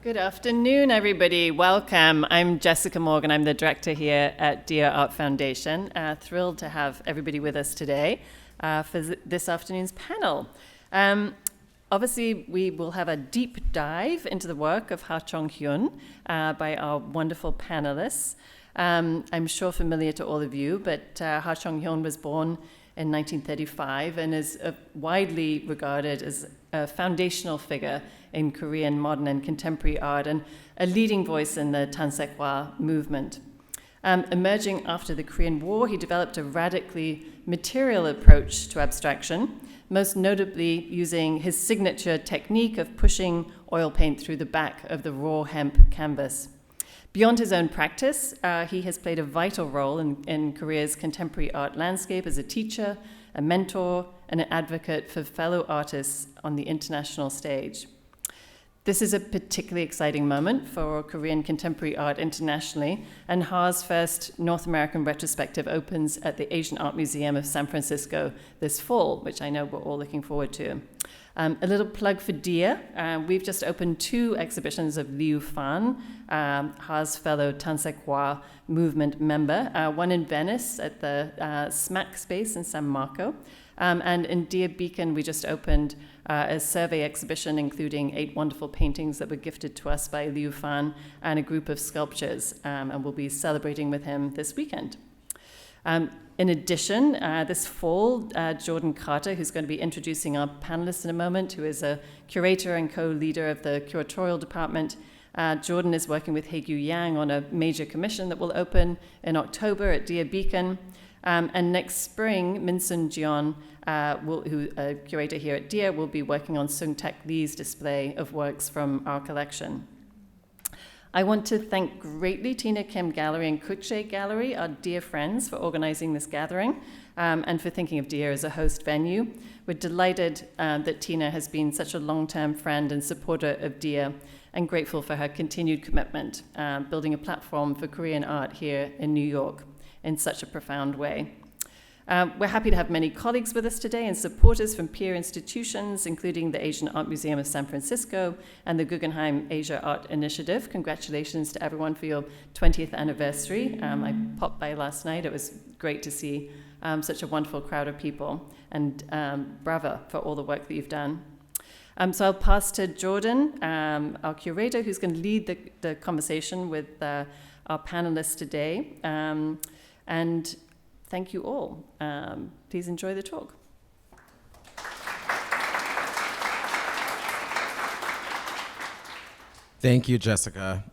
Good afternoon, everybody. Welcome. I'm Jessica Morgan. I'm the director here at Dia Art Foundation. Thrilled to have everybody with us today for this afternoon's panel. Obviously, we will have a deep dive into the work of Ha Chong-Hyun by our wonderful panelists. I'm sure familiar to all of you, but Ha Chong-Hyun was born in 1935 and is widely regarded as a foundational figure in Korean modern and contemporary art and a leading voice in the Dansaekhwa movement. Emerging after the Korean War, he developed a radically material approach to abstraction, most notably using his signature technique of pushing oil paint through the back of the raw hemp canvas. Beyond his own practice, he has played a vital role in Korea's contemporary art landscape as a teacher, a mentor, and an advocate for fellow artists on the international stage. This is a particularly exciting moment for Korean contemporary art internationally, and Ha's first North American retrospective opens at the Asian Art Museum of San Francisco this fall, which I know we're all looking forward to. A little plug for Dia. We've just opened 2 exhibitions of Liu Fan, Ha's fellow Dansaekhwa movement member, one in Venice at the SMAC space in San Marco, and in Dia Beacon we just opened a survey exhibition including 8 wonderful paintings that were gifted to us by Liu Fan and a group of sculptures, and we'll be celebrating with him this weekend. In addition, this fall, Jordan Carter, who's going to be introducing our panelists in a moment, who is a curator and co-leader of the curatorial department, Jordan is working with Haegyu Yang on a major commission that will open in October at Dia Beacon. And next spring, Min-sun Jeon, who a curator here at Dia, will be working on Sung-tak Lee's display of works from our collection. I want to thank greatly Tina Kim Gallery and Kukje Gallery, our dear friends, for organizing this gathering and for thinking of Dia as a host venue. We're delighted that Tina has been such a long-term friend and supporter of Dia and grateful for her continued commitment, building a platform for Korean art here in New York in such a profound way. We're happy to have many colleagues with us today and supporters from peer institutions, including the Asian Art Museum of San Francisco and the Guggenheim Asia Art Initiative. Congratulations to everyone for your 20th anniversary. I popped by last night. It was great to see such a wonderful crowd of people, and bravo for all the work that you've done. So I'll pass to Jordan, our curator, who's going to lead the conversation with our panelists today. And thank you all. Please enjoy the talk. Thank you, Jessica.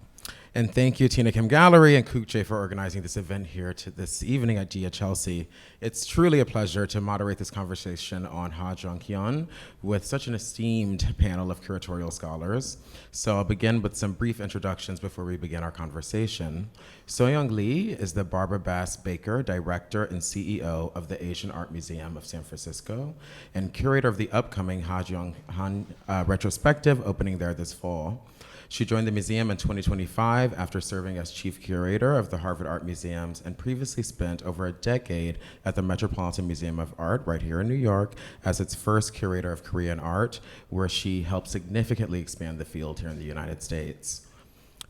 And thank you, Tina Kim Gallery and Kukje, for organizing this event here this evening at Dia Chelsea. It's truly a pleasure to moderate this conversation on Ha Chong-Hyun with such an esteemed panel of curatorial scholars. So I'll begin with some brief introductions before we begin our conversation. Soyoung Lee is the Barbara Bass Baker Director and CEO of the Asian Art Museum of San Francisco and curator of the upcoming Ha Chong-Hyun retrospective opening there this fall. She joined the museum in 2025 after serving as chief curator of the Harvard Art Museums and previously spent over a decade at the Metropolitan Museum of Art right here in New York as its first curator of Korean art, where she helped significantly expand the field here in the United States.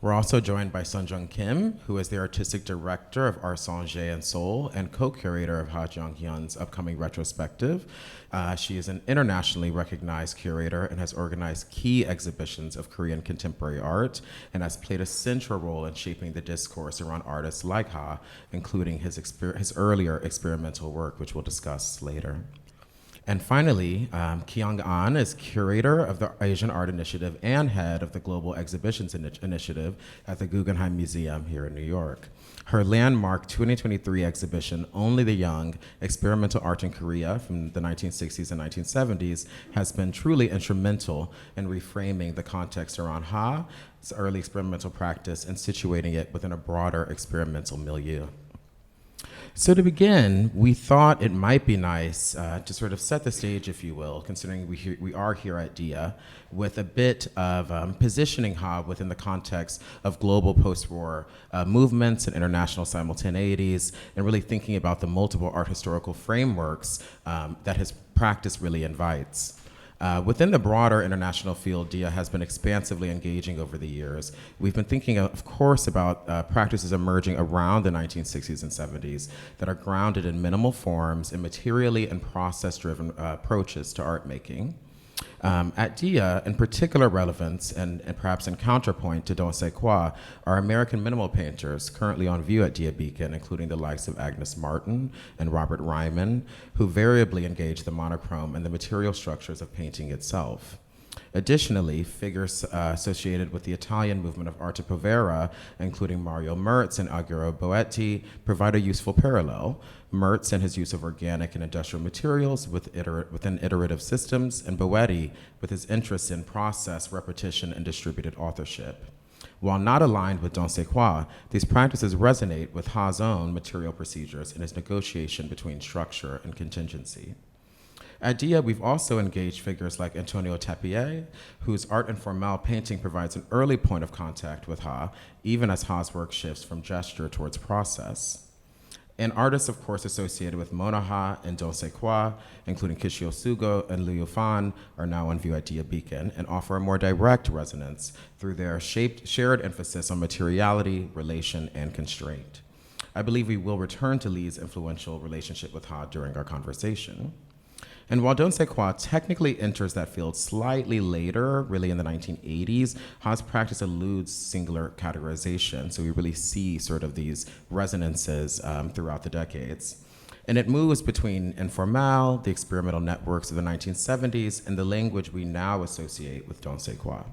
We're also joined by Sunjung Kim, who is the artistic director of Art Sonje and Seoul and co-curator of Ha Chong-Hyun's upcoming retrospective. She is an internationally recognized curator and has organized key exhibitions of Korean contemporary art and has played a central role in shaping the discourse around artists like Ha, including his earlier experimental work, which we'll discuss later. And finally, Kyung An is curator of the Asian Art Initiative and head of the Global Exhibitions Initiative at the Guggenheim Museum here in New York. Her landmark 2023 exhibition, Only the Young, Experimental Art in Korea from the 1960s and 1970s, has been truly instrumental in reframing the context around Ha's early experimental practice and situating it within a broader experimental milieu. So to begin, we thought it might be nice to sort of set the stage, if you will, considering we are here at Dia, with a bit of positioning Ha within the context of global post-war movements and international simultaneities, and really thinking about the multiple art historical frameworks that his practice really invites. Within the broader international field, DIA has been expansively engaging over the years. We've been thinking, of course, about practices emerging around the 1960s and 70s that are grounded in minimal forms and materially and process-driven approaches to art making. At DIA, in particular relevance and perhaps in counterpoint to Dansaekhwa, are American minimal painters currently on view at DIA Beacon, including the likes of Agnes Martin and Robert Ryman, who variably engage the monochrome and the material structures of painting itself. Additionally, figures associated with the Italian movement of arte povera, including Mario Merz and Aguero Boetti, provide a useful parallel. Merz and his use of organic and industrial materials within iterative systems, and Boetti with his interest in process, repetition, and distributed authorship. While not aligned with Dansaekhwa, these practices resonate with Ha's own material procedures in his negotiation between structure and contingency. At DIA, we've also engaged figures like Antonio Tapier, whose art informel painting provides an early point of contact with Ha, even as Ha's work shifts from gesture towards process. And artists, of course, associated with Mona Ha and Dansaekhwa, including Kishio Sugo and Liu Fan, are now on view at DIA Beacon and offer a more direct resonance through their shared emphasis on materiality, relation, and constraint. I believe we will return to Lee's influential relationship with Ha during our conversation. And while Dansaekhwa technically enters that field slightly later, really in the 1980s, Ha's practice eludes singular categorization, so we really see sort of these resonances throughout the decades. And it moves between informal, the experimental networks of the 1970s, and the language we now associate with Dansaekhwa.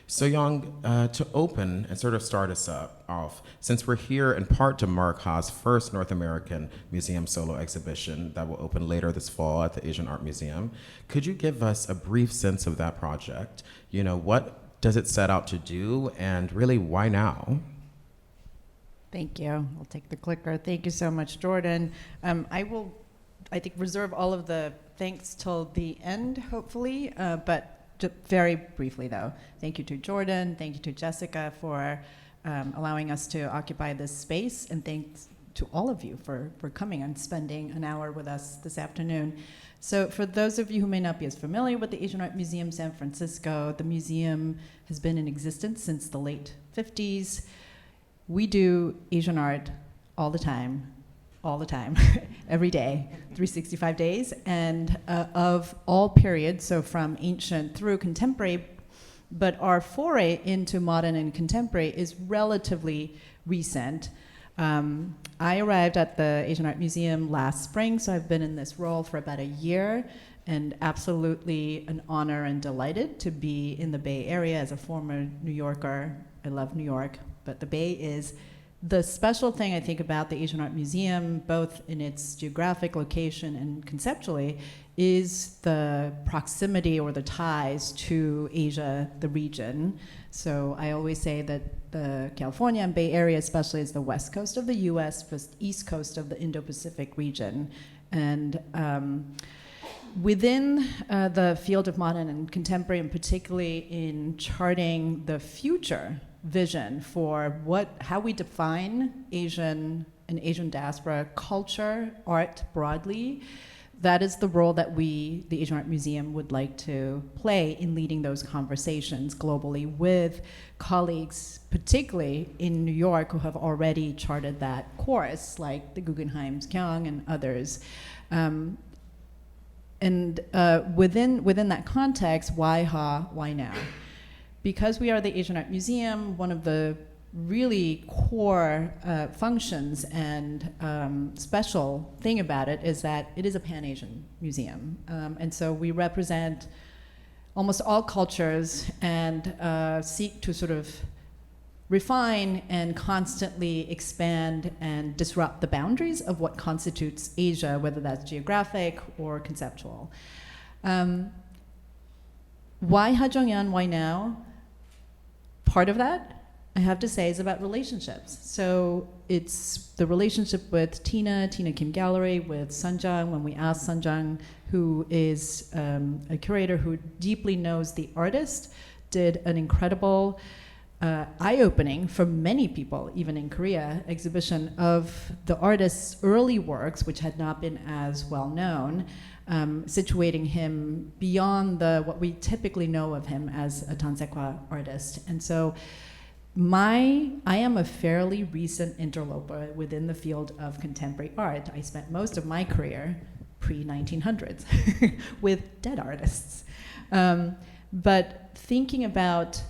Soyoung, to open and sort of start us off, since we're here in part to mark Ha's first North American museum solo exhibition that will open later this fall at the Asian Art Museum, could you give us a brief sense of that project? You know, what does it set out to do, and really, why now? Thank you. I'll take the clicker. Thank you so much, Jordan. I will, I think, reserve all of the thanks till the end, hopefully, but just very briefly, though, thank you to Jordan, thank you to Jessica for allowing us to occupy this space, and thanks to all of you for coming and spending an hour with us this afternoon. So for those of you who may not be as familiar with the Asian Art Museum San Francisco, the museum has been in existence since the late 50s. We do Asian art all the time, every day, 365 days, and of all periods, so from ancient through contemporary, but our foray into modern and contemporary is relatively recent. I arrived at the Asian Art Museum last spring, so I've been in this role for about a year, and absolutely an honor and delighted to be in the Bay Area as a former New Yorker. I love New York, but the Bay is the special thing I think about the Asian Art Museum, both in its geographic location and conceptually, is the proximity or the ties to Asia, the region. So I always say that the California and Bay Area especially is the west coast of the US, the east coast of the Indo-Pacific region. And within the field of modern and contemporary, and particularly in charting the future vision for how we define Asian and Asian diaspora culture, art broadly, that is the role that the Asian Art Museum would like to play in leading those conversations globally with colleagues, particularly in New York, who have already charted that course, like the Guggenheim's Kyung and others. And within that context, why Ha, why now? Because we are the Asian Art Museum, one of the really core functions and special thing about it is that it is a Pan-Asian museum. And so we represent almost all cultures and seek to sort of refine and constantly expand and disrupt the boundaries of what constitutes Asia, whether that's geographic or conceptual. Why Ha Chong-Hyun, why now? Part of that, I have to say, is about relationships. So it's the relationship with Tina Kim Gallery, with Sancheong. When we asked Sancheong, who is a curator who deeply knows the artist, did an incredible eye-opening for many people, even in Korea, exhibition of the artist's early works, which had not been as well known, situating him beyond what we typically know of him as a Dansaekhwa artist. And so I am a fairly recent interloper within the field of contemporary art. I spent most of my career pre-1900s with dead artists. But thinking about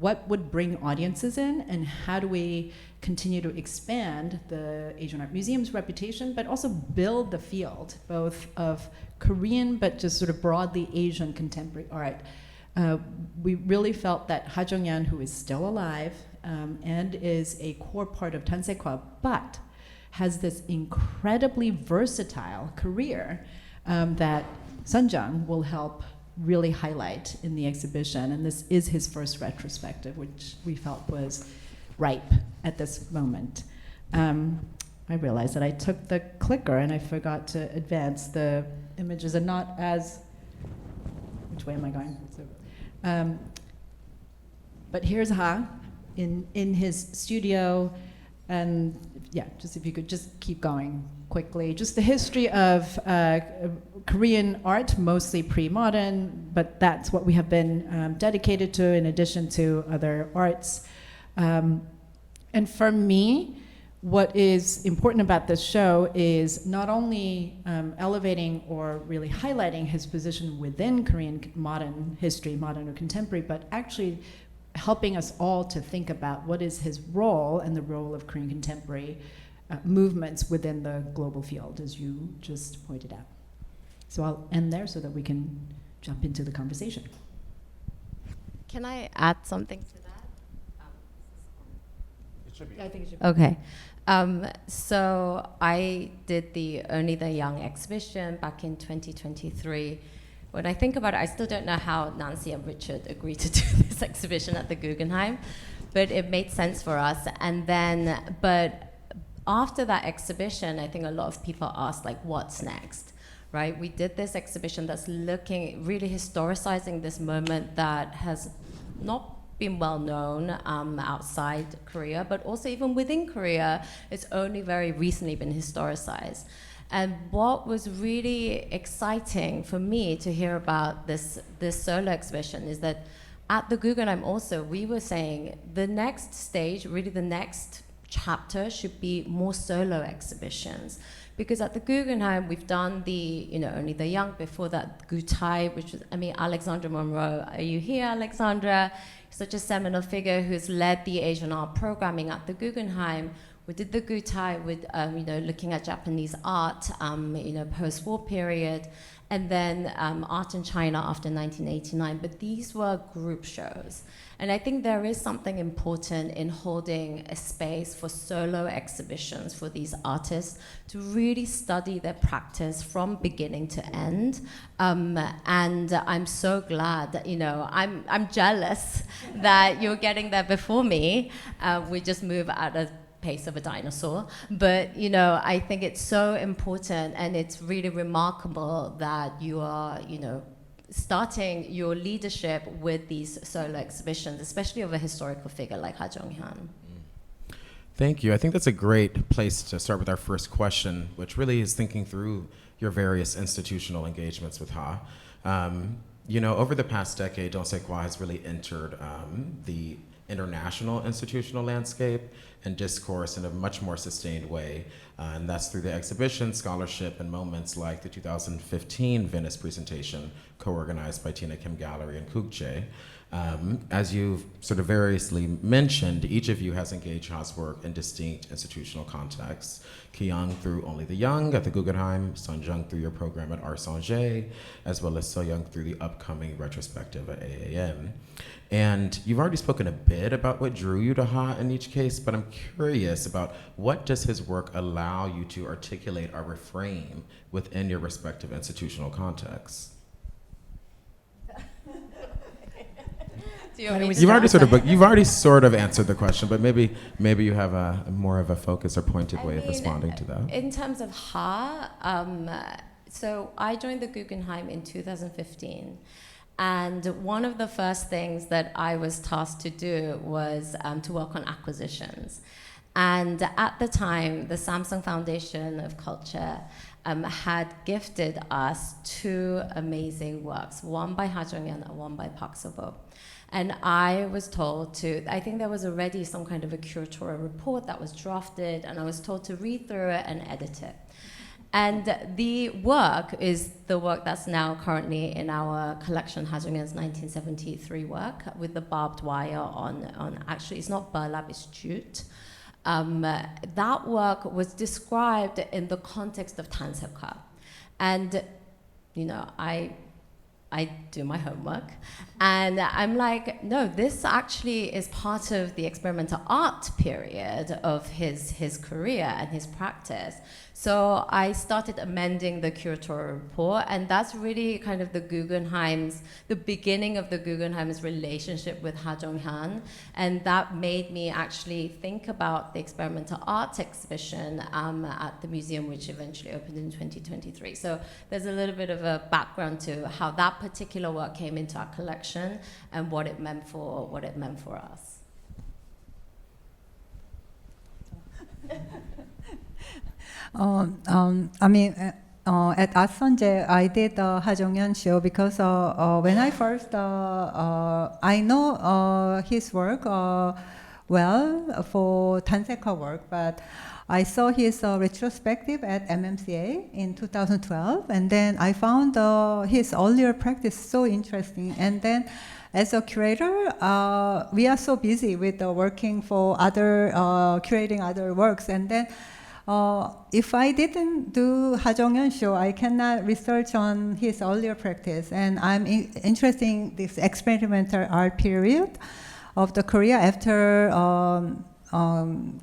what would bring audiences in and how do we continue to expand the Asian Art Museum's reputation, but also build the field, both of Korean but just sort of broadly Asian contemporary art. We really felt that Ha Chong-Hyun, who is still alive and is a core part of Dansaekhwa, but has this incredibly versatile career that Sancheong will help really highlight in the exhibition. And this is his first retrospective, which we felt was ripe at this moment. I realized that I took the clicker and I forgot to advance. The images are not as, which way am I going? But here's Ha in his studio, and yeah, just if you could just keep going quickly. Just the history of Korean art, mostly pre-modern, but that's what we have been dedicated to in addition to other arts. And for me, what is important about this show is not only elevating or really highlighting his position within Korean modern history, modern or contemporary, but actually helping us all to think about what is his role and the role of Korean contemporary movements within the global field, as you just pointed out. So I'll end there so that we can jump into the conversation. Can I add something to that? It should be. I think it should be. Okay. So I did the Only the Young exhibition back in 2023. When I think about it, I still don't know how Nancy and Richard agreed to do this exhibition at the Guggenheim, but it made sense for us. And then, but after that exhibition, I think a lot of people asked, like, what's next, right? We did this exhibition that's looking, really historicizing this moment that has not been well known outside Korea, but also even within Korea, it's only very recently been historicized. And what was really exciting for me to hear about this solo exhibition is that at the Guggenheim also, we were saying the next stage, really the next chapter should be more solo exhibitions. Because at the Guggenheim, we've done the, Only the Young, before that, Gutai, which was, Alexandra Monroe. Are you here, Alexandra? Such a seminal figure who's led the Asian art programming at the Guggenheim. We did the Gutai with, looking at Japanese art, post-war period, and then art in China after 1989. But these were group shows. And I think there is something important in holding a space for solo exhibitions for these artists to really study their practice from beginning to end. And I'm so glad that, I'm jealous that you're getting there before me. We just move at a pace of a dinosaur. But, I think it's so important, and it's really remarkable that you are, starting your leadership with these solo exhibitions, especially of a historical figure like Ha Chong-Hyun. Thank you. I think that's a great place to start with our first question, which really is thinking through your various institutional engagements with Ha. Over the past decade, Dansaekhwa has really entered the international institutional landscape and discourse in a much more sustained way. And that's through the exhibition, scholarship, and moments like the 2015 Venice presentation, co-organized by Tina Kim Gallery and Kukje. As you've sort of variously mentioned, each of you has engaged Ha's work in distinct institutional contexts. Kyung through Only the Young at the Guggenheim, Sunjung through your program at Sonje, as well as Soyoung through the upcoming retrospective at AAM. And you've already spoken a bit about what drew you to Ha in each case, but I'm curious about what does his work allow you to articulate or reframe within your respective institutional contexts? You've already sort of answered the question, but maybe you have a more of a focus or pointed way of responding to that. In terms of Ha, so I joined the Guggenheim in 2015, And one of the first things that I was tasked to do was to work on acquisitions. And at the time, the Samsung Foundation of Culture had gifted us two amazing works, one by Ha Chong-Hyun and one by Park So-bo. And I was told to, I think there was already some kind of a curatorial report that was drafted, and I was told to read through it and edit it. And the work is the work that's now currently in our collection, Ha Chong-Hyun's 1973 work, with the barbed wire on actually, it's not burlap, it's jute. That work was described in the context of Dansaekhwa. And, you know, I do my homework, and I'm like, no, this actually is part of the experimental art period of his career and his practice. So I started amending the curatorial report, and that's really kind of the beginning of the Guggenheim's relationship with Ha Chong-Hyun, and that made me actually think about the experimental art exhibition at the museum, which eventually opened in 2023. So there's a little bit of a background to how that particular work came into our collection and what it meant for us. I mean, at Sonje, I did the Ha Chong-Hyun show because when I first, I know his work well for Dansaekhwa work, but I saw his retrospective at MMCA in 2012, and then I found his earlier practice so interesting. And then as a curator, we are so busy with working for other, curating other works, and then if I didn't do Ha Chong-Hyun show, I cannot research on his earlier practice. And I'm interested in this experimental art period of the Korea after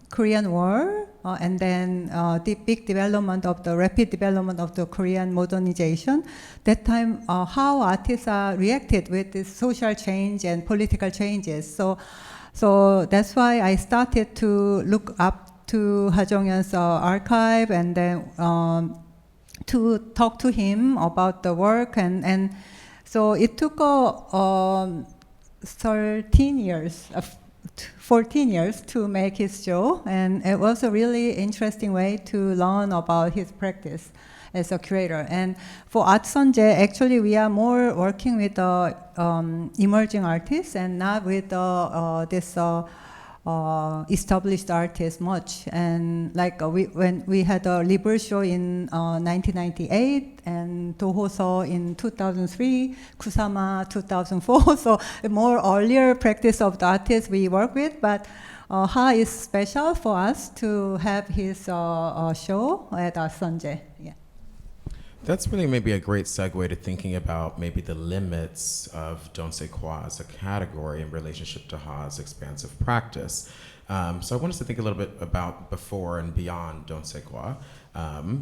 Korean War, and then the big development of the rapid development of the Korean modernization. That time, how artists are reacted with this social change and political changes. So that's why I started to look up to Ha Chong-Hyun's archive, and then to talk to him about the work, and so it took 13 years, 14 years to make his show, and it was a really interesting way to learn about his practice as a curator. And for Art Sonje, actually we are more working with emerging artists and not with this established artists much. And like when we had a Liber show in 1998 and Dohoso in 2003, Kusama 2004, so a more earlier practice of the artists we work with, but Ha is special for us to have his show at Sonje. Yeah. That's really maybe a great segue to thinking about maybe the limits of Dansaekhwa as a category in relationship to Ha's expansive practice. So I want us to think a little bit about before and beyond Dansaekhwa.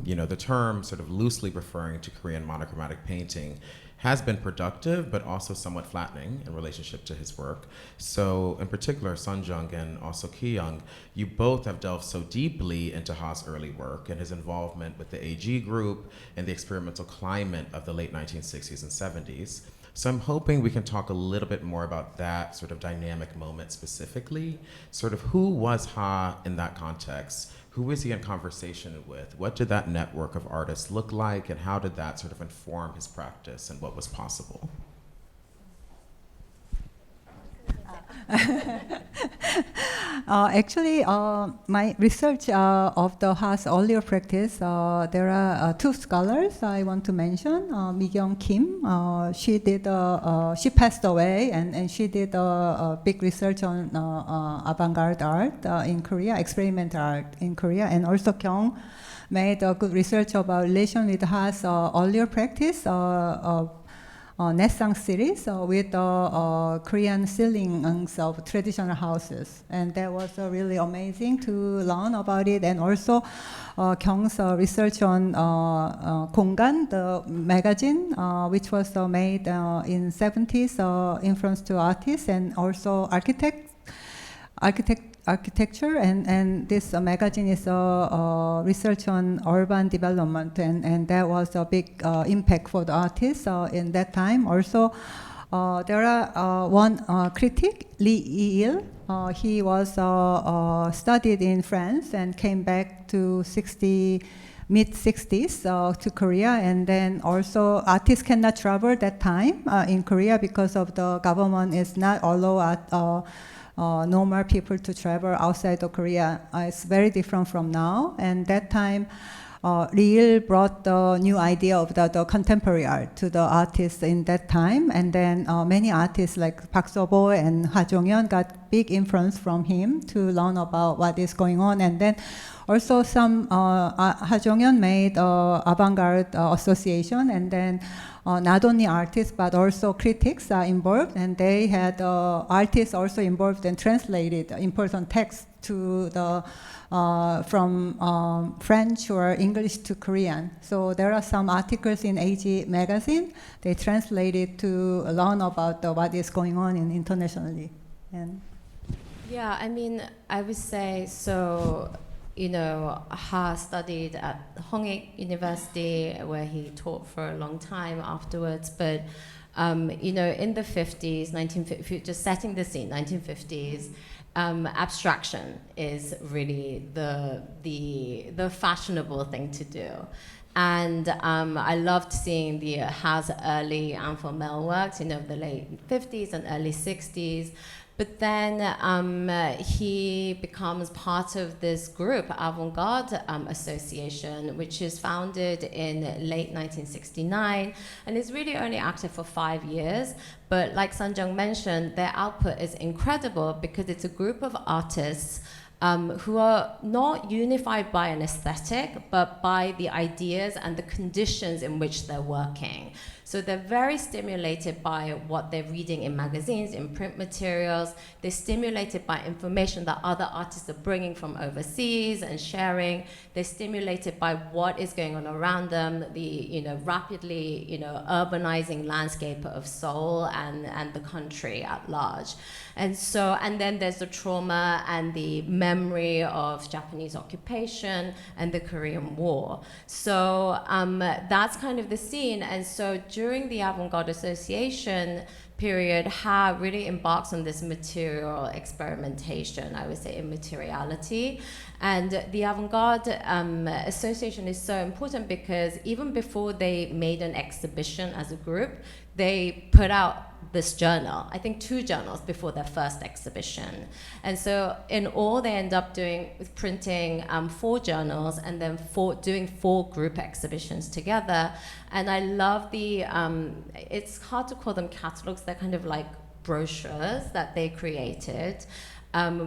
You know, the term sort of loosely referring to Korean monochromatic painting has been productive, but also somewhat flattening in relationship to his work. So in particular, Sunjung and also Kyung, you both have delved so deeply into Ha's early work and his involvement with the AG group and the experimental climate of the late 1960s and 70s. So I'm hoping we can talk a little bit more about that sort of dynamic moment specifically. Sort of who was Ha in that context? Who was he in conversation with? What did that network of artists look like, and how did that sort of inform his practice and what was possible? Actually, my research of the Ha's earlier practice, there are two scholars I want to mention. Soyoung Kim, she passed away, and she did a big research on avant-garde art in Korea, experimental art in Korea, and also Kyung made a good research about relation with Ha's earlier practice, Naissance series with Korean ceilings of traditional houses, and that was really amazing to learn about it. And also Kyung's research on 공간, the magazine, which was made in 70s, influence to artists and also architecture, and this magazine is research on urban development, and that was a big impact for the artists in that time. Also, there are one critic, Lee Il. He was studied in France and came back to mid-60s to Korea, and then also artists cannot travel that time in Korea because of the government is not allow normal people to travel outside of Korea. It's very different from now, and that time Lee brought the new idea of the contemporary art to the artists in that time, and then many artists like Park So-bo and Ha Chong-Hyun got big influence from him to learn about what is going on, and then also some Ha Chong-Hyun made avant-garde association, and then not only artists but also critics are involved, and they had artists also involved and translated important texts to the from French or English to Korean. So there are some articles in AG magazine. They translated to learn about what is going on internationally. And yeah, I mean, I would say so. You know, Ha studied at Hongik University, where he taught for a long time afterwards. But you know, in the 50s, 1950, just setting the scene, 1950s. Abstraction is really the fashionable thing to do, and I loved seeing Ha's early informel works, you know, the late 50s and early 60s. But then he becomes part of this group, Avant-Garde Association, which is founded in late 1969 and is really only active for 5 years. But like Sanjeong mentioned, their output is incredible because it's a group of artists who are not unified by an aesthetic, but by the ideas and the conditions in which they're working. So they're very stimulated by what they're reading in magazines, in print materials. They're stimulated by information that other artists are bringing from overseas and sharing. They're stimulated by what is going on around them, the rapidly urbanizing landscape of Seoul and the country at large. And then there's the trauma and the memory of Japanese occupation and the Korean War. So that's kind of the scene. And so during the Avant-Garde Association period, Ha really embarks on this material experimentation, I would say immateriality. And the Avant-Garde Association is so important because even before they made an exhibition as a group, they put out this journal, I think 2 journals before their first exhibition. And so in all, they end up printing 4 journals and then doing 4 group exhibitions together. And I love it's hard to call them catalogs, they're kind of like brochures that they created.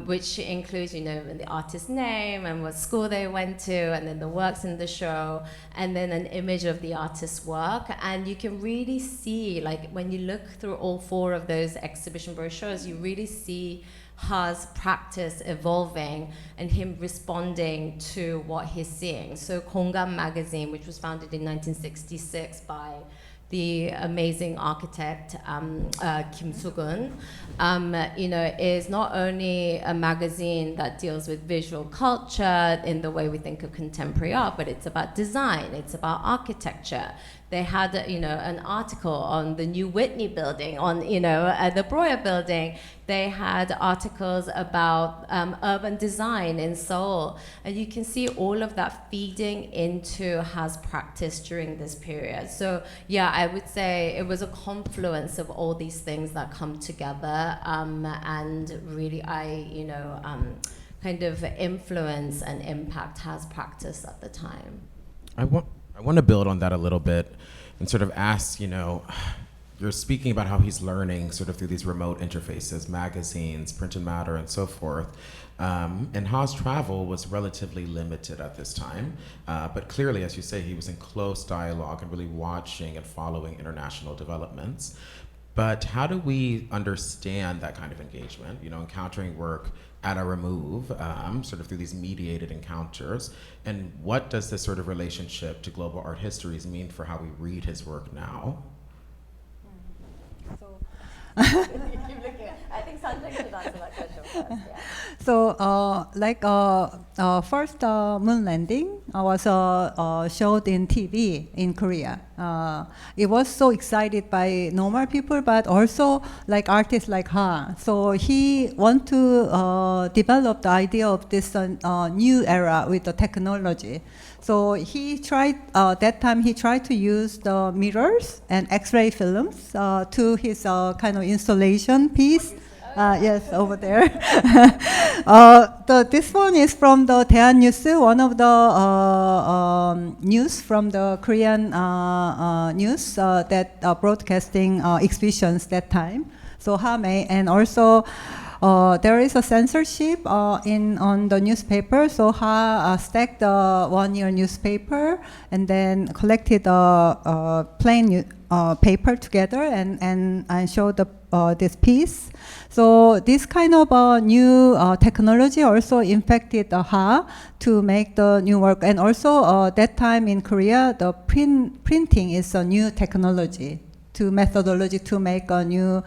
Which includes, the artist's name and what school they went to, and then the works in the show, and then an image of the artist's work. And you can really see, like, when you look through all 4 of those exhibition brochures, you really see Ha's practice evolving and him responding to what he's seeing. So Konggam magazine, which was founded in 1966 by the amazing architect Kim Soo-gun, is not only a magazine that deals with visual culture in the way we think of contemporary art, but it's about design, it's about architecture. They had, an article on the new Whitney building, on, the Breuer building. They had articles about urban design in Seoul. And you can see all of that feeding into Ha's practice during this period. So, yeah, I would say it was a confluence of all these things that come together. And really, kind of influence and impact Ha's practice at the time. I want to build on that a little bit and sort of ask, you're speaking about how he's learning sort of through these remote interfaces, magazines, print and matter, and so forth. And Ha's travel was relatively limited at this time, but clearly, as you say, he was in close dialogue and really watching and following international developments. But how do we understand that kind of engagement, encountering work at a remove, sort of through these mediated encounters? And what does this sort of relationship to global art histories mean for how we read his work now? I think Sanjay should answer that question first. Yeah. So, first moon landing, was showed in TV in Korea. It was so excited by normal people, but also like artists like Ha. So he want to develop the idea of this new era with the technology. So he tried, that time he tried to use the mirrors and X-ray films to his kind of installation piece. Yes, over there. This one is from the Daehan News, one of the news from the Korean news that broadcasting exhibitions that time. So Hame, and also there is a censorship on the newspaper. So Ha stacked the 1 year newspaper and then collected plain paper together and showed this piece. So this kind of new technology also impacted Ha to make the new work. And also that time in Korea, the printing is a new technology, methodology to make a new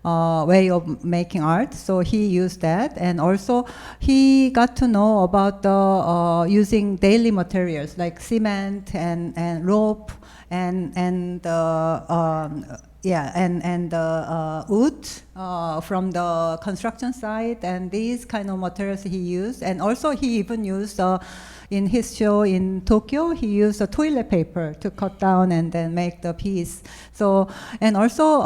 way of making art. So he used that, and also he got to know about the using daily materials like cement and rope and wood from the construction site, and these kind of materials he used. And also he even used in his show in Tokyo, he used a toilet paper to cut down and then make the piece. So, and also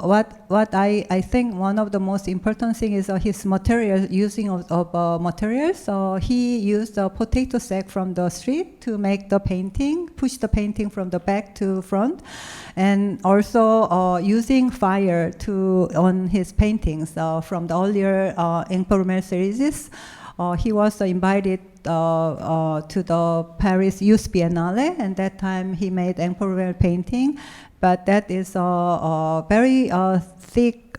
what I think one of the most important thing is his materials, using of materials. So he used a potato sack from the street to make the painting, push the painting from the back to front, and also using fire on his paintings from the earlier Emperor series. He was invited to the Paris Youth Biennale, and that time he made Emperor painting, but that is very thick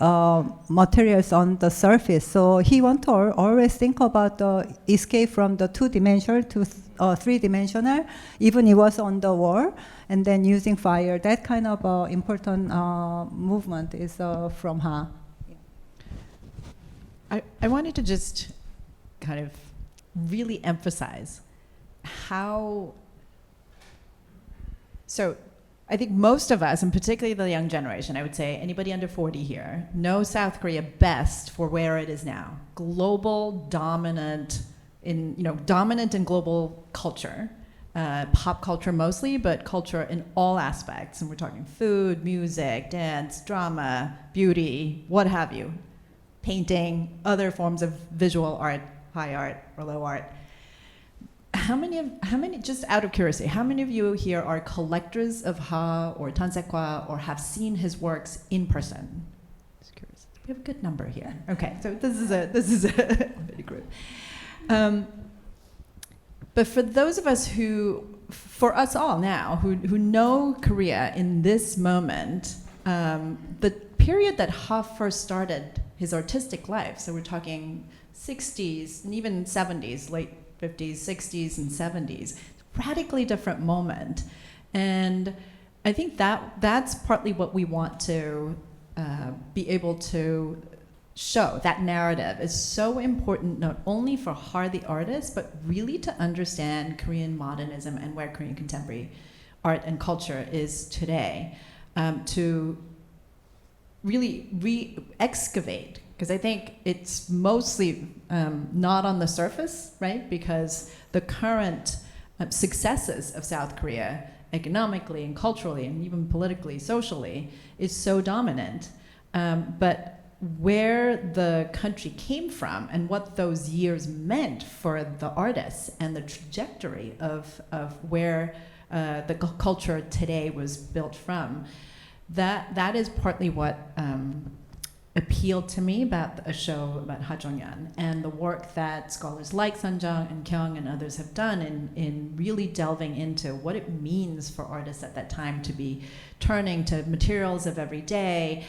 materials on the surface. So he want to always think about the escape from the two-dimensional to three-dimensional, even it was on the wall, and then using fire. That kind of important movement is from Ha. I wanted to just kind of really emphasize how, so I think most of us, and particularly the young generation, I would say anybody under 40 here, know South Korea best for where it is now. Global, dominant in global culture, pop culture mostly, but culture in all aspects. And we're talking food, music, dance, drama, beauty, what have you, painting, other forms of visual art, high art or low art. How many, just out of curiosity, how many of you here are collectors of Ha or Dansaekhwa or have seen his works in person? Just curious. We have a good number here. Okay, so this is a big group. But for those of us for us all now, who know Korea in this moment, the period that Ha first started his artistic life, so we're talking 60s and even 70s, late 50s, 60s, and 70s. Radically different moment. And I think that's partly what we want to be able to show. That narrative is so important, not only for Ha the artist, but really to understand Korean modernism and where Korean contemporary art and culture is today, to really re-excavate. Because I think it's mostly not on the surface, right? Because the current successes of South Korea, economically and culturally and even politically, socially, is so dominant. But where the country came from and what those years meant for the artists and the trajectory of where the culture today was built from, that is partly what appealed to me about a show about Ha Chong-Hyun and the work that scholars like Sancheong and Kyung and others have done in really delving into what it means for artists at that time to be turning to materials of every day,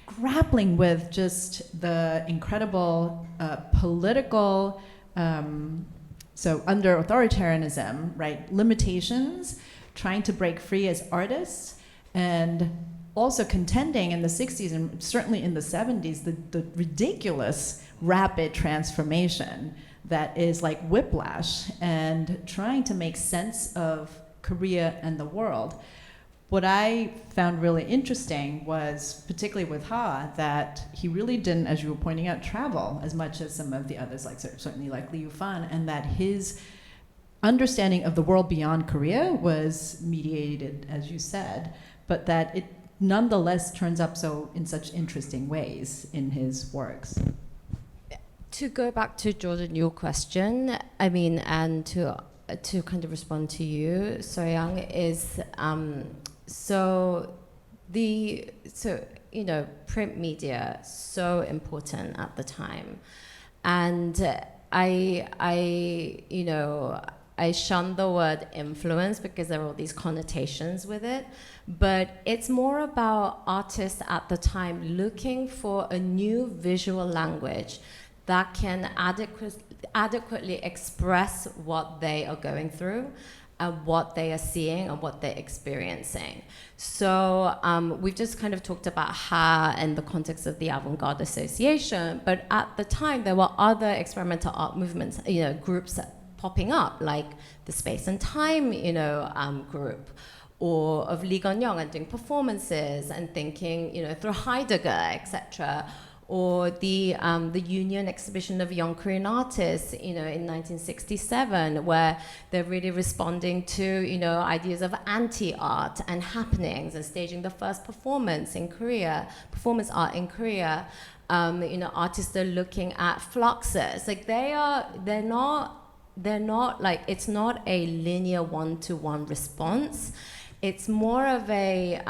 grappling with just the incredible political, so under authoritarianism, right, limitations, trying to break free as artists, and also contending in the 60s and certainly in the 70s, the ridiculous rapid transformation that is like whiplash and trying to make sense of Korea and the world. What I found really interesting was, particularly with Ha, that he really didn't, as you were pointing out, travel as much as some of the others, like certainly like Liu Fan, and that his understanding of the world beyond Korea was mediated, as you said, but that it nonetheless turns up so in such interesting ways in his works. To go back to Jordan, your question, I mean, and to kind of respond to you, Soyoung, is print media so important at the time, and I shun the word influence because there are all these connotations with it, but it's more about artists at the time looking for a new visual language that can adequately express what they are going through and what they are seeing and what they're experiencing. So we've just kind of talked about Ha in the context of the Avant-Garde Association, but at the time there were other experimental art movements, groups popping up, like the Space and Time, group, or of Lee Gun-young and doing performances and thinking, through Heidegger, etc., or the Union exhibition of young Korean artists, in 1967, where they're really responding to, ideas of anti-art and happenings and staging the first performance art in Korea. Artists are looking at fluxes. Like they're not like, it's not a linear one-to-one response. It's more of a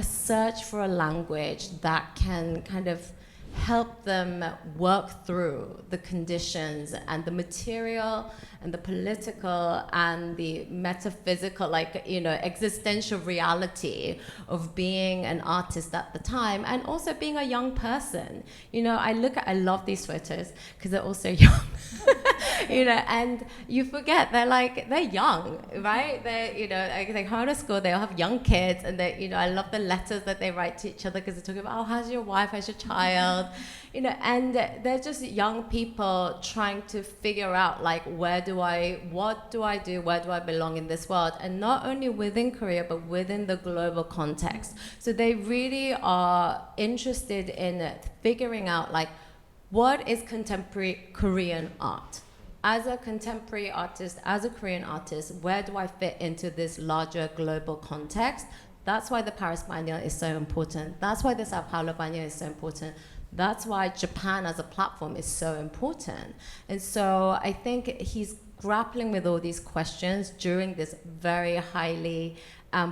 search for a language that can kind of help them work through the conditions and the material and the political and the metaphysical, existential reality of being an artist at the time, and also being a young person. I love these photos because they're also young, and you forget they're young, right? They go to school, they all have young kids, and I love the letters that they write to each other because they're talking about, oh, how's your wife, how's your child? And they're just young people trying to figure out, what do I do, where do I belong in this world? And not only within Korea, but within the global context. So they really are interested in figuring out, what is contemporary Korean art? As a contemporary artist, as a Korean artist, where do I fit into this larger global context? That's why the Paris Biennial is so important. That's why the Sao Paulo Biennial is so important. That's why Japan as a platform is so important. And so I think he's grappling with all these questions during this very highly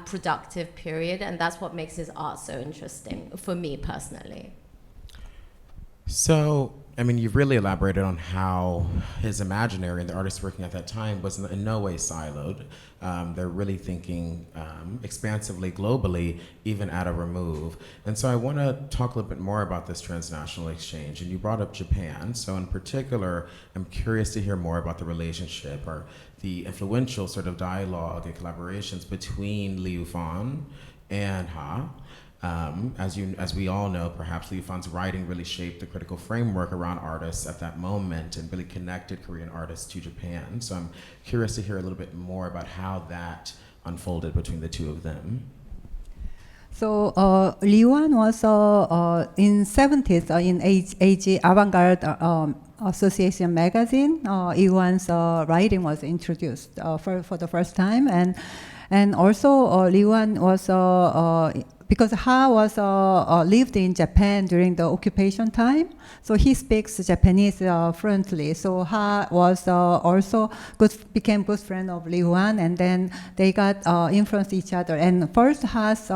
productive period, and that's what makes his art so interesting for me personally. So, you've really elaborated on how his imaginary and the artists working at that time was in no way siloed. They're really thinking expansively, globally, even at a remove. And so I want to talk a little bit more about this transnational exchange. And you brought up Japan. So in particular, I'm curious to hear more about the relationship or the influential sort of dialogue and collaborations between Liu Fan and Ha. As we all know, perhaps Liu Fan's writing really shaped the critical framework around artists at that moment and really connected Korean artists to Japan. So I'm curious to hear a little bit more about how that unfolded between the two of them. So Liu Fan was in 70s in AG Avant-Garde Association magazine. Liu Fan's writing was introduced for the first time, and also Liu Fan was because Ha was lived in Japan during the occupation time, so he speaks Japanese fluently. So Ha was also became good friend of Liu Fan, and then they got influenced each other. And first Ha's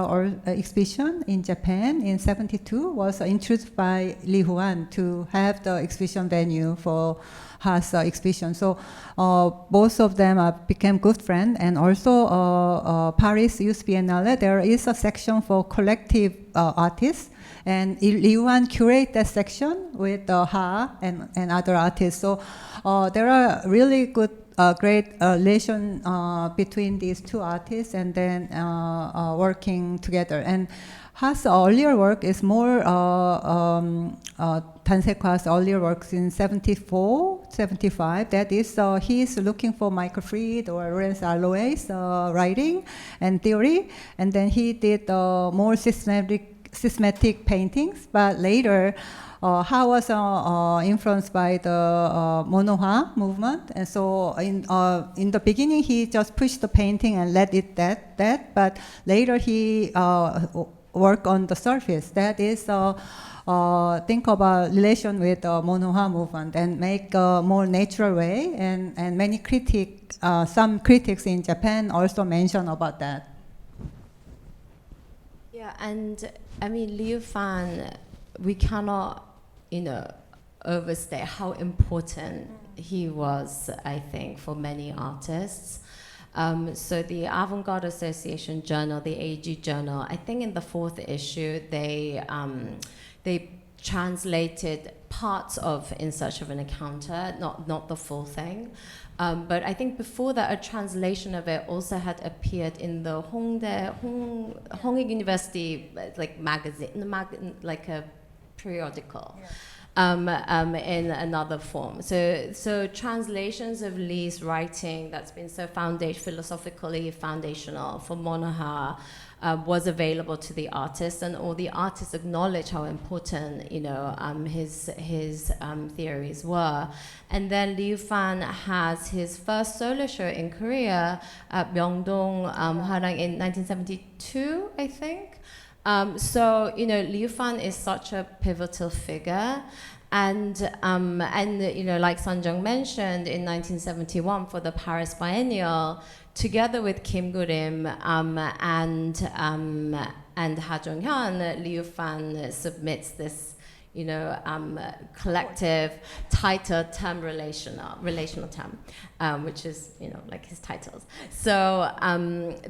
exhibition in Japan in '72 was introduced by Liu Fan to have the exhibition venue for Ha's exhibition. So both of them became good friends. And also Paris Youth Biennale, there is a section for collective artists, and Liu Fan curated that section with Ha and other artists. So there are really good a great relation between these two artists, and then working together. And Ha's earlier work is more Dansaekhwa's earlier works in 74, 75. That is, he's looking for Michael Fried or Lawrence Alloway's writing and theory, and then he did more systematic paintings. But later, Ha was influenced by the monoha movement, and so in the beginning he just pushed the painting and let it that. But later he work on the surface. That is, think about relation with the monoha movement and make a more natural way. And many some critics in Japan also mention about that. Yeah, and I mean, Liu Fan, we cannot, overstate how important he was, I think, for many artists. So the Avant-Garde Association Journal, the AG Journal, I think in the 4th issue, they translated parts of In Search of an Encounter, not the full thing. But I think before that, a translation of it also had appeared in the Hongik University magazine, like a periodical. Yeah. In another form. So translations of Lee's writing that's been so philosophically foundational for monoha was available to the artist, and all the artists acknowledge how important his theories were. And then Liu Fan has his first solo show in Korea at Myeongdong Hwarang in 1972, I think. So Liu Fan is such a pivotal figure, and like Sancheong mentioned, in 1971 for the Paris Biennial, together with Kim Gurim and Ha Chong-Hyun, Liu Fan submits this collective title term relational term, which is like his titles. So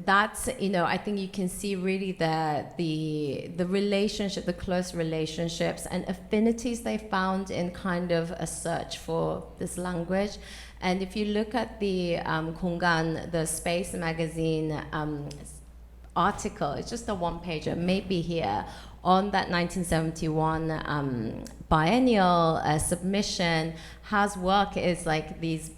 that's I think you can see really the relationship, the close relationships and affinities they found in kind of a search for this language. And if you look at the Kyung An, the Space magazine article, it's just a one-pager, maybe here, on that 1971 biennial submission. Ha's work is like these,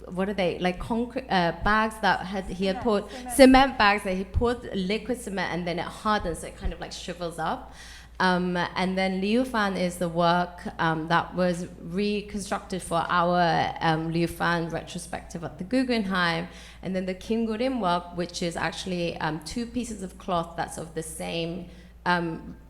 what are they, like concrete bags that he had put, cement bags that he put liquid cement and then it hardens, so it kind of like shrivels up. And then Liu Fan is the work that was reconstructed for our Liu Fan retrospective at the Guggenheim. And then the Kim Gurim work, which is actually 2 pieces of cloth that's of the same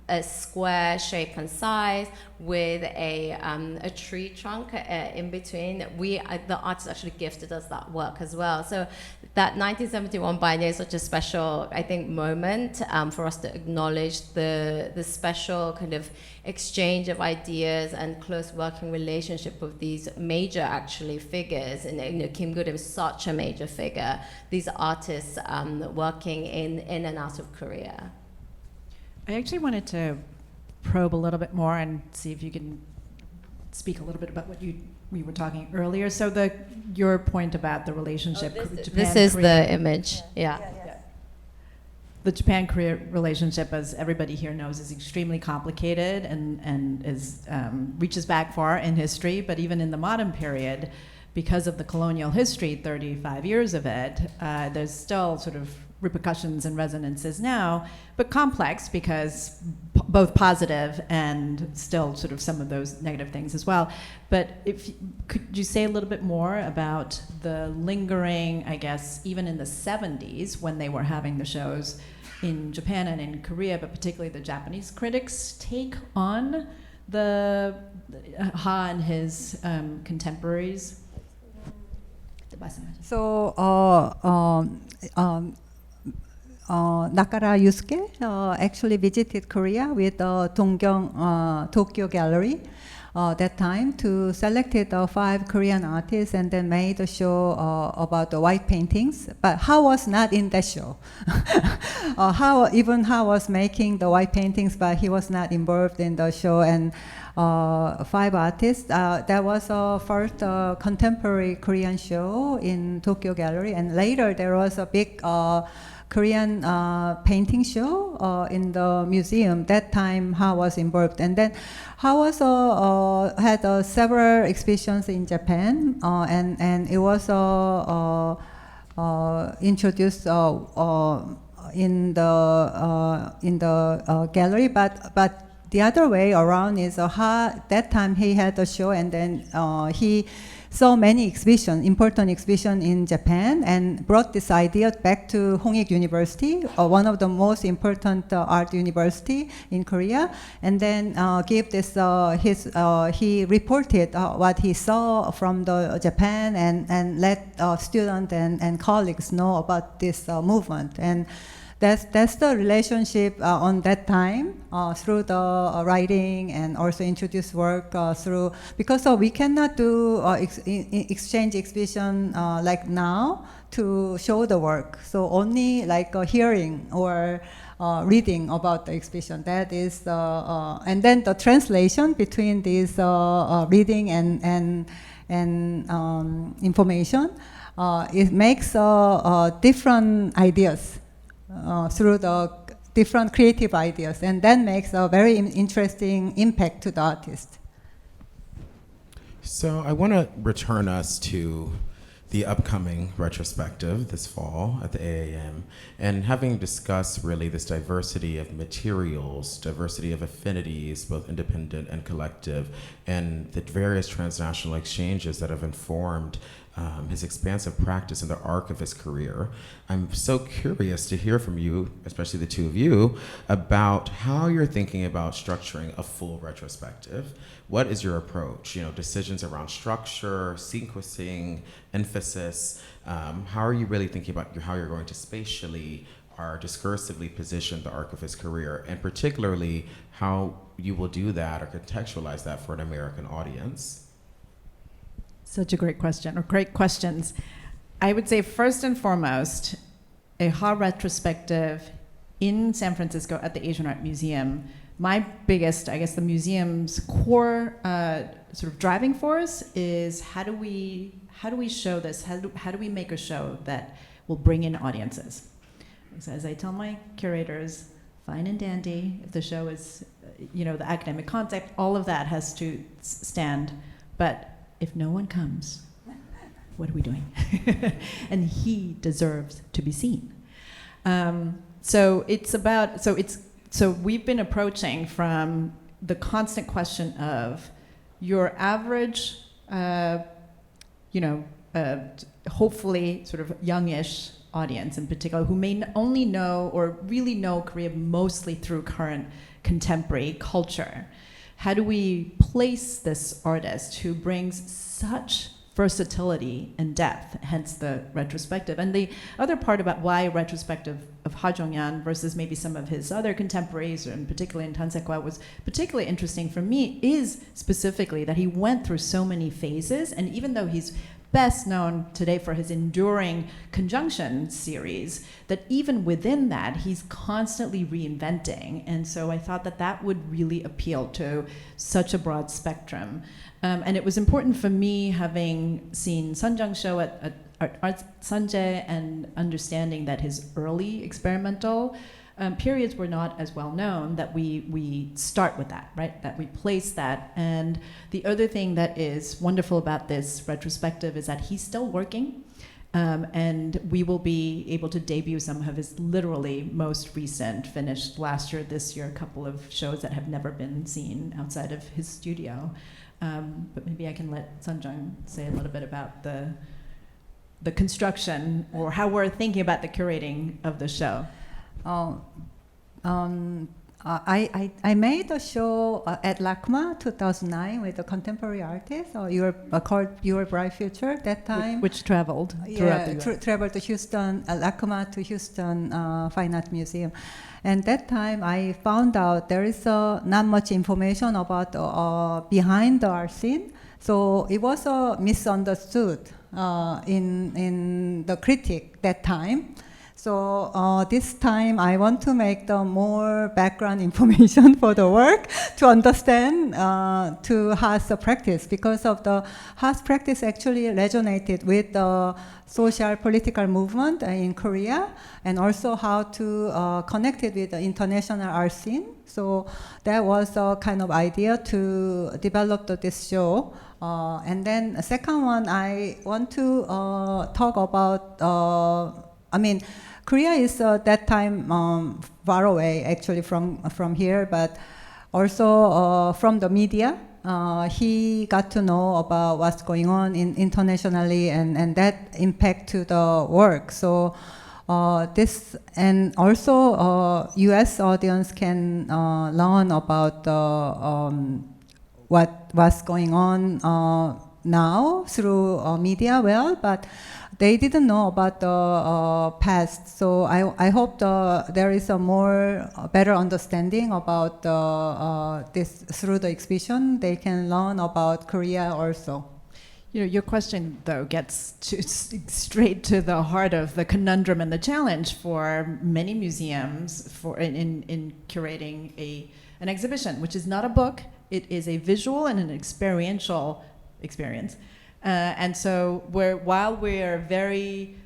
a square shape and size with a tree trunk in between. The artist actually gifted us that work as well. So that 1971 biennial is such a special, I think, moment for us to acknowledge the special kind of exchange of ideas and close working relationship of these major actually figures. And Kim Gurim is such a major figure. These artists working in and out of Korea. I actually wanted to probe a little bit more and see if you can speak a little bit about what we were talking earlier. So your point about the relationship. This is the image. Yeah. The Japan-Korea relationship, as everybody here knows, is extremely complicated and is reaches back far in history. But even in the modern period, because of the colonial history, 35 years of it, there's still sort of repercussions and resonances now, but complex because both positive and still sort of some of those negative things as well. But could you say a little bit more about the lingering, I guess, even in the 70s when they were having the shows in Japan and in Korea, but particularly the Japanese critics' take on the Ha and his contemporaries? So Nakara Yusuke actually visited Korea with the Tokyo Gallery that time to selected 5 Korean artists and then made a show about the white paintings. But Ha was not in that show. Ha was making the white paintings, but he was not involved in the show. And 5 artists. That was our first contemporary Korean show in Tokyo Gallery, and later there was a big Korean painting show in the museum. That time Ha was involved, and then Ha was had several exhibitions in Japan, and it was introduced in the gallery, but the other way around is that time he had a show, and then he saw many exhibitions, important exhibitions in Japan, and brought this idea back to Hongik University, one of the most important art university in Korea, and then gave this he reported what he saw from the Japan, and let students and colleagues know about this movement. And that's the relationship on that time through the writing, and also introduce work through, because we cannot do exchange exhibition like now to show the work. So only like hearing or reading about the exhibition. That is, and then the translation between these reading and information, it makes different ideas. Through the different creative ideas, and that makes a very interesting impact to the artist. So I want to return us to the upcoming retrospective this fall at the AAM, and having discussed really this diversity of materials, diversity of affinities, both independent and collective, and the various transnational exchanges that have informed his expansive practice in the arc of his career. I'm so curious to hear from you, especially the two of you, about how you're thinking about structuring a full retrospective. What is your approach? Decisions around structure, sequencing, emphasis. How are you really thinking about how you're going to spatially or discursively position the arc of his career, and particularly how you will do that or contextualize that for an American audience? Such a great question, or great questions. I would say first and foremost, a Ha retrospective in San Francisco at the Asian Art Museum. My biggest, I guess the museum's core sort of driving force is how do we show this? How do we make a show that will bring in audiences? So as I tell my curators, fine and dandy, if the show is, the academic context, all of that has to stand, but if no one comes, what are we doing? And he deserves to be seen. So we've been approaching from the constant question of your average, hopefully sort of youngish audience in particular, who may only know or really know Korea mostly through current contemporary culture. How do we place this artist who brings such versatility and depth, hence the retrospective? And the other part about why retrospective of Ha Chong-Hyun versus maybe some of his other contemporaries, and particularly in Dansaekhwa, was particularly interesting for me is specifically that he went through so many phases, and even though he's best known today for his enduring conjunction series, that even within that, he's constantly reinventing. And so I thought that would really appeal to such a broad spectrum. And it was important for me, having seen Sunjung's show at Art Sanche, and understanding that his early experimental periods were not as well known, that we start with that, right? That we place that. And the other thing that is wonderful about this retrospective is that he's still working, and we will be able to debut some of his literally most recent, finished last year, this year, a couple of shows that have never been seen outside of his studio. But maybe I can let Sunjung say a little bit about the construction, or how we're thinking about the curating of the show. I made a show at LACMA 2009 with a contemporary artist called Your Bright Future that time. Which traveled throughout the US. Traveled to Houston, LACMA to Houston Fine Art Museum. And that time I found out there is not much information about behind the art scene. So it was misunderstood in the critic that time. So this time I want to make the more background information for the work to understand to Ha's practice, because of the Ha's practice actually resonated with the social political movement in Korea, and also how to connect it with the international art scene. So that was a kind of idea to develop this show. And then the second one, I want to talk about, Korea is that time far away actually from here, but also from the media. He got to know about what's going on internationally, and that impact to the work. So this, and also U.S. audience can learn about what's going on now through media, but they didn't know about the past. So I hope there is a better understanding about this through the exhibition. They can learn about Korea also. Your question, though, gets straight to the heart of the conundrum and the challenge for many museums in curating an exhibition, which is not a book. It is a visual and an experiential experience. And so while we're very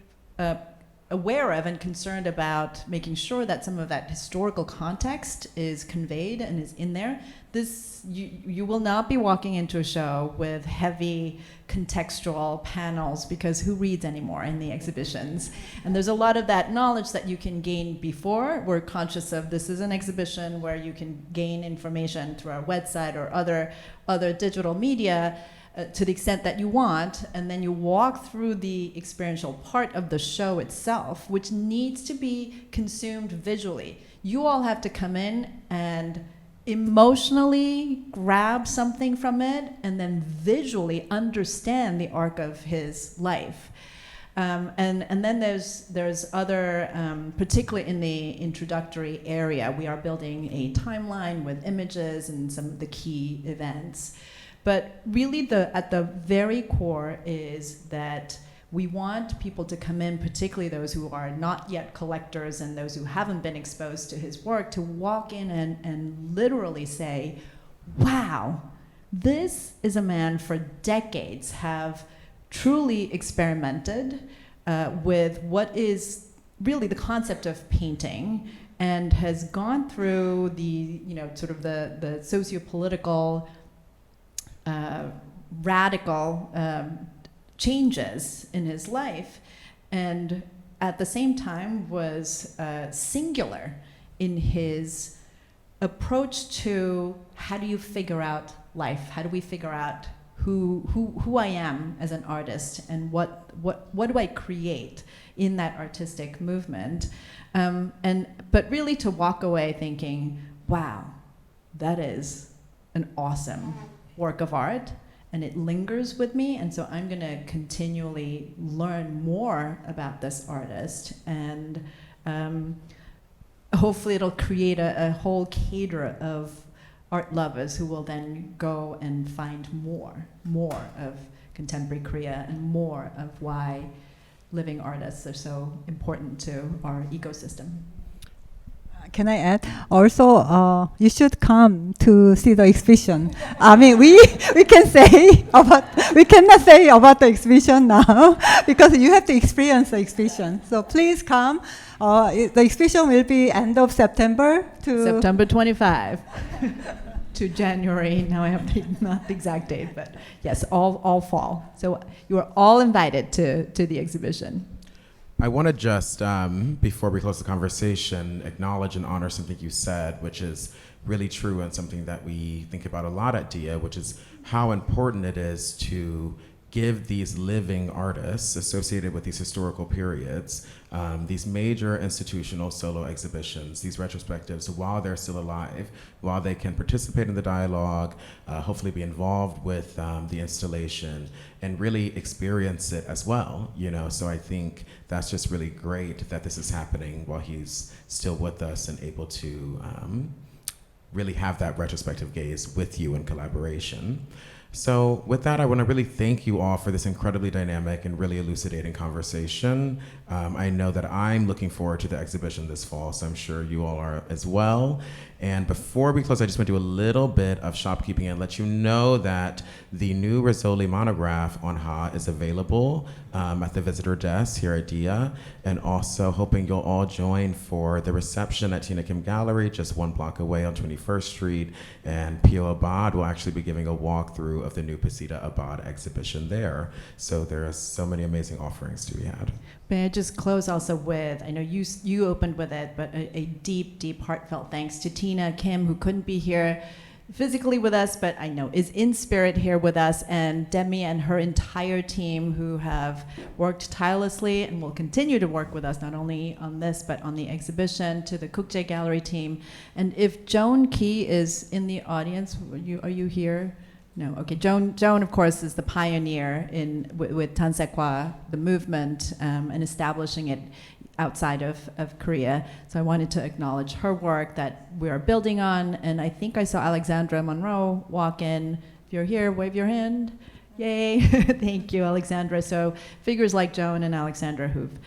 aware of and concerned about making sure that some of that historical context is conveyed and is in there, you will not be walking into a show with heavy contextual panels, because who reads anymore in the exhibitions? And there's a lot of that knowledge that you can gain before. We're conscious of this is an exhibition where you can gain information through our website or other digital media to the extent that you want, and then you walk through the experiential part of the show itself, which needs to be consumed visually. You all have to come in and emotionally grab something from it, and then visually understand the arc of his life. And then there's other, particularly in the introductory area, we are building a timeline with images and some of the key events. But really at the very core is that we want people to come in, particularly those who are not yet collectors and those who haven't been exposed to his work, to walk in and literally say, wow, this is a man for decades have truly experimented with what is really the concept of painting, and has gone through the sort of the socio-political radical changes in his life, and at the same time was singular in his approach to how do you figure out life? How do we figure out who I am as an artist, and what do I create in that artistic movement? But really to walk away thinking, wow, that is an awesome work of art, and it lingers with me, and so I'm going to continually learn more about this artist, and hopefully it'll create a whole cadre of art lovers who will then go and find more of contemporary Korea, and more of why living artists are so important to our ecosystem. Can I add? Also, you should come to see the exhibition. I mean, we cannot say about the exhibition now because you have to experience the exhibition. So please come. The exhibition will be end of September to September 25 to January. Now I have not the exact date, but yes, all fall. So you are all invited to the exhibition. I want to just, before we close the conversation, acknowledge and honor something you said, which is really true and something that we think about a lot at DIA, which is how important it is to give these living artists associated with these historical periods these major institutional solo exhibitions, these retrospectives, while they're still alive, while they can participate in the dialogue, hopefully be involved with the installation, and really experience it as well, you know. So I think that's just really great that this is happening while he's still with us and able to really have that retrospective gaze with you in collaboration. So with that, I want to really thank you all for this incredibly dynamic and really elucidating conversation. I know that I'm looking forward to the exhibition this fall, so I'm sure you all are as well. And before we close, I just want to do a little bit of shopkeeping and let you know that the new Rizzoli monograph on Ha is available at the visitor desk here at DIA, and also hoping you'll all join for the reception at Tina Kim Gallery, just 1 block away on 21st Street. And Pio Abad will actually be giving a walkthrough of the new Pasita Abad exhibition there. So there are so many amazing offerings to be had. May I just close also with, I know you opened with it, but a deep, deep heartfelt thanks to Tina Kim, who couldn't be here physically with us, but I know is in spirit here with us, and Demi and her entire team who have worked tirelessly and will continue to work with us, not only on this, but on the exhibition, to the Kukje Gallery team. And if Joan Key is in the audience, are you here? No, okay. Joan, of course, is the pioneer with Dansaekhwa, the movement, and establishing it outside of Korea. So I wanted to acknowledge her work that we are building on. And I think I saw Alexandra Monroe walk in. If you're here, wave your hand. Yay. Thank you, Alexandra. So figures like Joan and Alexandra who've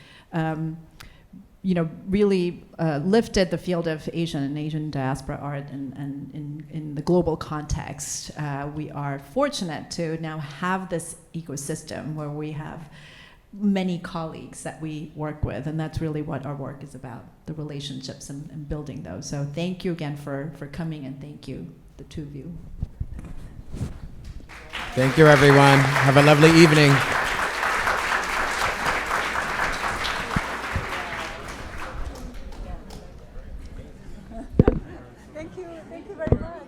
really lifted the field of Asian and Asian diaspora art and in the global context. We are fortunate to now have this ecosystem where we have many colleagues that we work with, and that's really what our work is about, the relationships and building those. So thank you again for coming, and thank you, the two of you. Thank you, everyone. Have a lovely evening. Thank you very much.